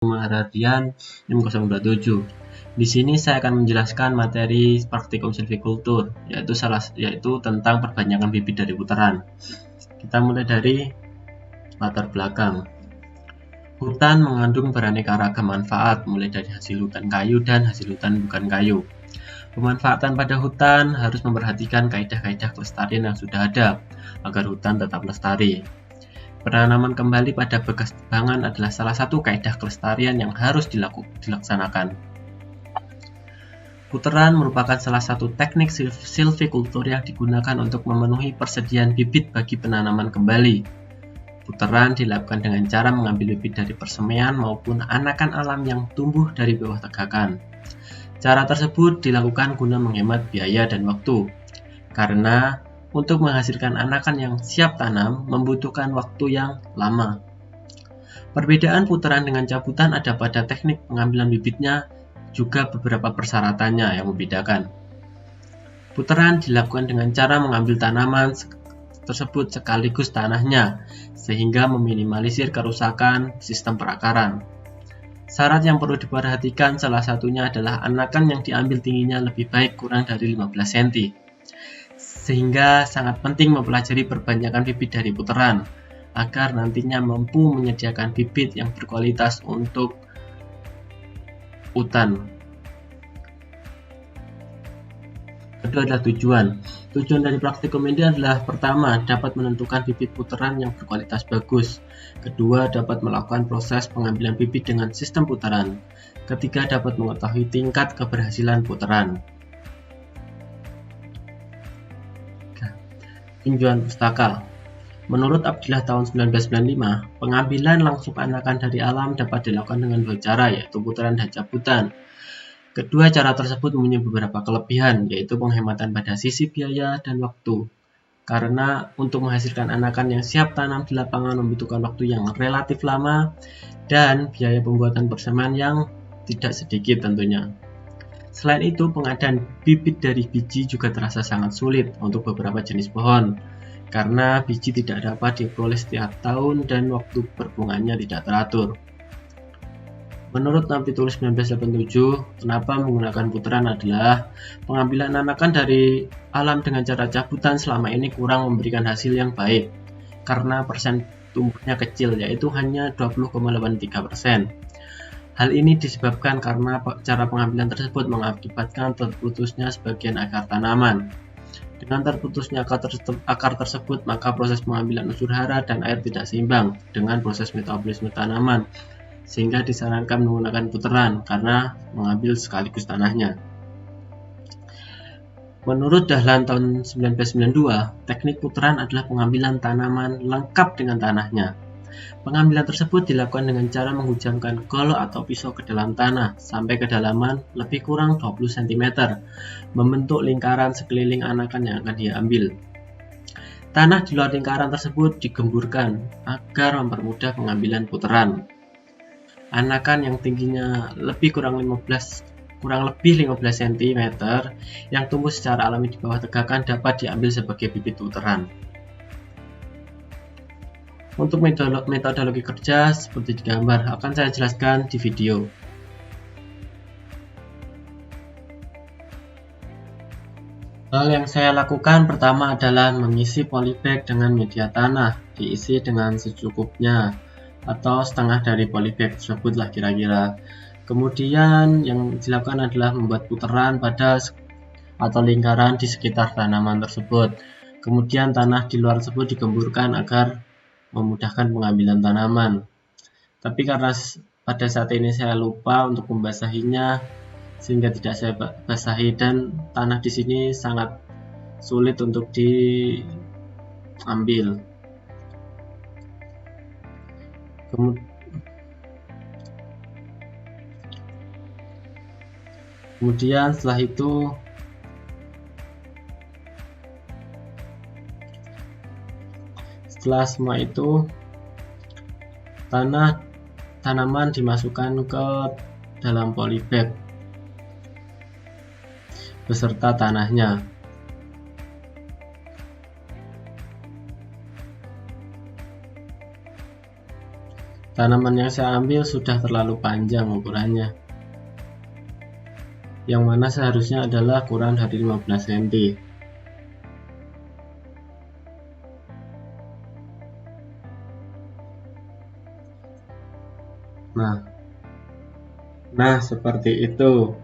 Maradian 6027. Di sini saya akan menjelaskan materi praktikum silvikultur, yaitu tentang perbanyakan bibit dari putaran. Kita mulai dari latar belakang. Hutan mengandung beraneka ragam manfaat, mulai dari hasil hutan kayu dan hasil hutan bukan kayu. Pemanfaatan pada hutan harus memperhatikan kaidah-kaidah kelestarian yang sudah ada, agar hutan tetap lestari. Penanaman kembali pada bekas tebangan adalah salah satu kaidah kelestarian yang harus dilaksanakan. Putaran merupakan salah satu teknik silvikultur yang digunakan untuk memenuhi persediaan bibit bagi penanaman kembali. Putaran dilakukan dengan cara mengambil bibit dari persemaian maupun anakan alam yang tumbuh dari bawah tegakan. Cara tersebut dilakukan guna menghemat biaya dan waktu, karena untuk menghasilkan anakan yang siap tanam membutuhkan waktu yang lama. Perbedaan putaran dengan cabutan ada pada teknik pengambilan bibitnya, juga beberapa persyaratannya yang membedakan. Putaran dilakukan dengan cara mengambil tanaman tersebut sekaligus tanahnya, sehingga meminimalisir kerusakan sistem perakaran. Syarat yang perlu diperhatikan salah satunya adalah anakan yang diambil tingginya lebih baik kurang dari 15 cm. Sehingga sangat penting mempelajari perbanyakan bibit dari putaran, agar nantinya mampu menyediakan bibit yang berkualitas untuk hutan. Kedua adalah tujuan. Tujuan dari praktikum ini adalah pertama, dapat menentukan bibit putaran yang berkualitas bagus. Kedua, dapat melakukan proses pengambilan bibit dengan sistem putaran. Ketiga, dapat mengetahui tingkat keberhasilan putaran. Tinjauan pustaka. Menurut Abdillah tahun 1995, pengambilan langsung anakan dari alam dapat dilakukan dengan dua cara, yaitu putaran dan cabutan. Kedua cara tersebut mempunyai beberapa kelebihan, yaitu penghematan pada sisi biaya dan waktu. Karena untuk menghasilkan anakan yang siap tanam di lapangan membutuhkan waktu yang relatif lama dan biaya pembuatan persemaian yang tidak sedikit tentunya. Selain itu, pengadaan bibit dari biji juga terasa sangat sulit untuk beberapa jenis pohon, karena biji tidak dapat diperoleh setiap tahun dan waktu berbunganya tidak teratur. Menurut Napitulus 1987, kenapa menggunakan putaran adalah pengambilan anakan dari alam dengan cara cabutan selama ini kurang memberikan hasil yang baik, karena persen tumbuhnya kecil, yaitu hanya 20,83%. Hal ini disebabkan karena cara pengambilan tersebut mengakibatkan terputusnya sebagian akar tanaman. Dengan terputusnya akar tersebut, maka proses pengambilan unsur hara dan air tidak seimbang dengan proses metabolisme tanaman, sehingga disarankan menggunakan putaran karena mengambil sekaligus tanahnya. Menurut Dahlan tahun 1992, teknik putaran adalah pengambilan tanaman lengkap dengan tanahnya. Pengambilan tersebut dilakukan dengan cara menghujamkan golok atau pisau ke dalam tanah sampai kedalaman lebih kurang 20 cm, membentuk lingkaran sekeliling anakan yang akan diambil. Tanah di luar lingkaran tersebut digemburkan agar mempermudah pengambilan putaran. Anakan yang tingginya kurang lebih 15 cm yang tumbuh secara alami di bawah tegakan dapat diambil sebagai bibit putaran. Untuk metodologi kerja seperti digambar akan saya jelaskan di video. Hal yang saya lakukan pertama adalah mengisi polybag dengan media tanah, diisi dengan secukupnya atau setengah dari polybag tersebut lah kira-kira. Kemudian yang dilakukan adalah membuat putaran pada atau lingkaran di sekitar tanaman tersebut. Kemudian tanah di luar tersebut digemburkan agar memudahkan pengambilan tanaman. Tapi karena pada saat ini saya lupa untuk membasahinya, sehingga tidak saya basahi, dan tanah di sini sangat sulit untuk diambil. Kemudian setelah itu setelah semua itu tanaman dimasukkan ke dalam polybag beserta tanahnya. Tanaman yang saya ambil sudah terlalu panjang ukurannya, yang mana seharusnya adalah kurang dari 15 cm. Nah, seperti itu.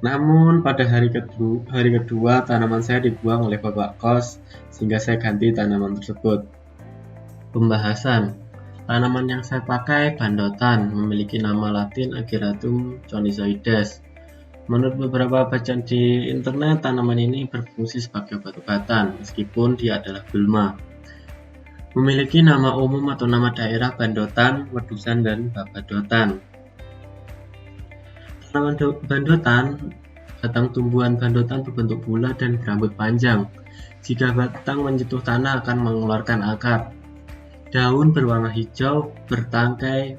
Namun pada hari kedua tanaman saya dibuang oleh bapak kos, sehingga saya ganti tanaman tersebut. Pembahasan. Tanaman yang saya pakai bandotan, memiliki nama latin Ageratum chonizoides. Menurut beberapa bacaan di internet, tanaman ini berfungsi sebagai obat-obatan, meskipun dia adalah gulma. Memiliki nama umum atau nama daerah bandotan, wedusan, dan babadotan. Tanaman bandotan, batang tumbuhan bandotan berbentuk bulat dan berambut panjang. Jika batang menyentuh tanah akan mengeluarkan akar. Daun berwarna hijau, bertangkai,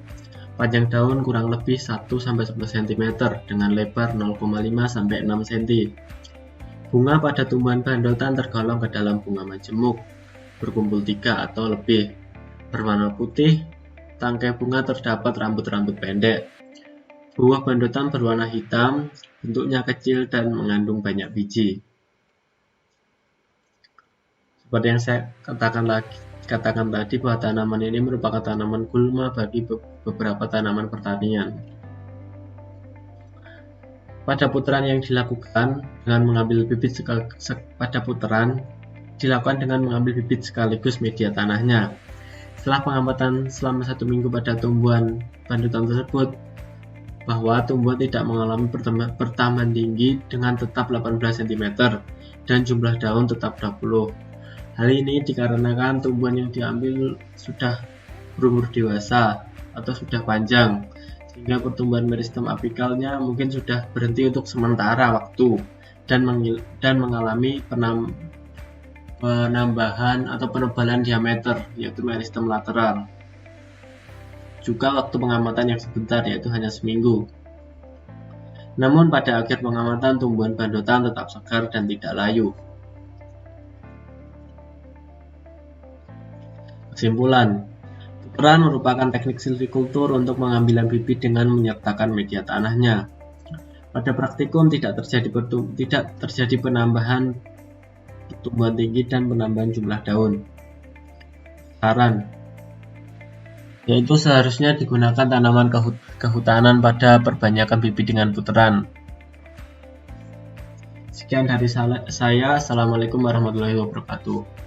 panjang daun kurang lebih 1-10 cm dengan lebar 0,5-6 cm. Bunga pada tumbuhan bandotan tergolong ke dalam bunga majemuk, berkumpul 3 atau lebih, berwarna putih. Tangkai bunga terdapat rambut-rambut pendek. Buah bandotan berwarna hitam, bentuknya kecil dan mengandung banyak biji. Seperti yang saya katakan tadi, bahwa tanaman ini merupakan tanaman gulma bagi beberapa tanaman pertanian. Pada putaran yang dilakukan dengan mengambil bibit sekaligus media tanahnya. Setelah pengamatan selama 1 minggu pada tumbuhan bandotan tersebut, bahwa tumbuhan tidak mengalami pertambahan tinggi dengan tetap 18 cm dan jumlah daun tetap 20. Hal ini dikarenakan tumbuhan yang diambil sudah berumur dewasa atau sudah panjang, sehingga pertumbuhan meristem apikalnya mungkin sudah berhenti untuk sementara waktu dan mengalami penambahan atau penebalan diameter, yaitu meristem lateral. Juga waktu pengamatan yang sebentar, yaitu hanya seminggu. Namun pada akhir pengamatan tumbuhan bandotan tetap segar dan tidak layu. Kesimpulan, putaran merupakan teknik silvikultur untuk pengambilan bibit dengan menyertakan media tanahnya. Pada praktikum tidak terjadi penambahan pertumbuhan tinggi dan penambahan jumlah daun. Saran, yaitu seharusnya digunakan tanaman kehutanan pada perbanyakan bibit dengan putaran. Sekian dari saya. Assalamualaikum warahmatullahi wabarakatuh.